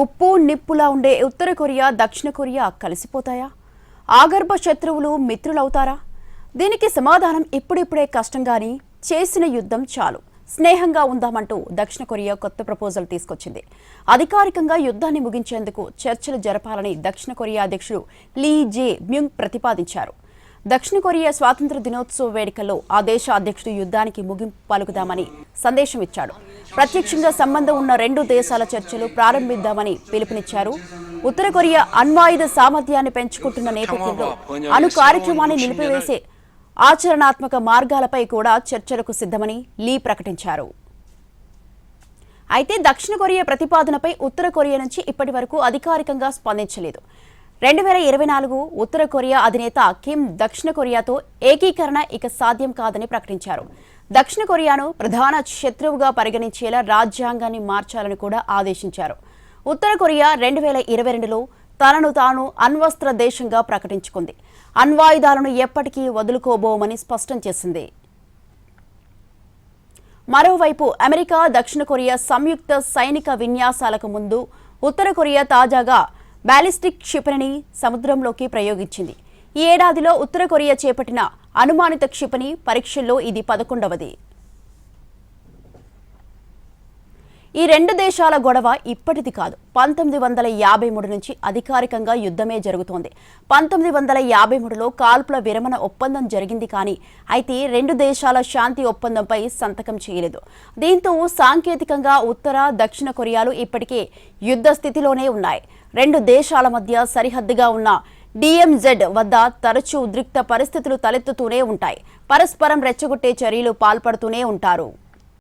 ఉప్పు నిప్పులా ఉండే ఉత్తర కొరియా దక్షిణ కొరియా కలిసిపోతాయా? ఆగర్భ శత్రువులు మిత్రులవుతారా? దీనికి సమాధానం ఇప్పుడిప్పుడే కష్టం గాని చేసిన యుద్ధం చాలు, స్నేహంగా ఉందామంటూ దక్షిణ కొరియా కొత్త ప్రపోజల్ తీసుకొచ్చింది. అధికారికంగా యుద్ధాన్ని ముగించేందుకు చర్చలు జరపాలని దక్షిణ కొరియా అధ్యక్షుడు లీ జే మ్యూంగ్ ప్రతిపాదించారు. దక్షిణ కొరియా స్వాతంత్ర దినోత్సవ వేడుకల్లో ఆ దేశ అధ్యక్షుడు యుద్ధానికి ముగింపు పలుకుదామని సందేశం ఇచ్చాడు. ప్రత్యక్షంగా సంబంధం ఉన్న రెండు దేశాల చర్చలు ప్రారంభిద్దామని పిలుపునిచ్చారు. ఉత్తర కొరియా అణ్వాయుధ సామర్థ్యాన్ని పెంచుకుంటున్న నేపథ్యంలో అణు కార్యక్రమాన్ని నిలిపివేసే ఆచరణాత్మక మార్గాలపై కూడా చర్చలకు సిద్ధమని లీ ప్రకటించారు. అయితే దక్షిణ కొరియా ప్రతిపాదనపై ఉత్తర కొరియా నుంచి ఇప్పటి వరకు అధికారికంగా స్పందించలేదు. 2024 ఉత్తర కొరియా అధినేత కిమ్ దక్షిణ కొరియాతో ఏకీకరణ ఇక సాధ్యం కాదని ప్రకటించారు. దక్షిణ కొరియాను ప్రధాన శత్రువుగా పరిగణించేలా రాజ్యాంగాన్ని మార్చాలని కూడా ఆదేశించారు. ఉత్తర కొరియా 2022లో తనను తాను అణ్వస్త్ర దేశంగా ప్రకటించుకుంది. అణ్వాయుధాలను ఎప్పటికీ వదులుకోబోమని స్పష్టం చేసింది. మరోవైపు అమెరికా దక్షిణ కొరియా సంయుక్త సైనిక విన్యాసాలకు ముందు ఉత్తర కొరియా తాజాగా బాలిస్టిక్ క్షిపణిని సముద్రంలోకి ప్రయోగించింది. ఈ ఏడాదిలో ఉత్తర కొరియా చేపట్టిన అనుమానిత క్షిపణి పరీక్షల్లో ఇది 11వది. ఈ రెండు దేశాల గొడవ ఇప్పటిది కాదు. 1953 నుంచి అధికారికంగా యుద్ధమే జరుగుతోంది. 1953లో కాల్పుల విరమణ ఒప్పందం జరిగింది కానీ అయితే రెండు దేశాల శాంతి ఒప్పందంపై సంతకం చేయలేదు. దీంతో సాంకేతికంగా ఉత్తర దక్షిణ కొరియాలు ఇప్పటికే యుద్ధ స్థితిలోనే ఉన్నాయి. రెండు దేశాల మధ్య సరిహద్దుగా ఉన్న డిఎంజెడ్ వద్ద తరచూ ఉద్రిక్త పరిస్థితులు తలెత్తుతూనే ఉంటాయి. పరస్పరం రెచ్చగొట్టే చర్యలు పాల్పడుతూనే ఉంటారు.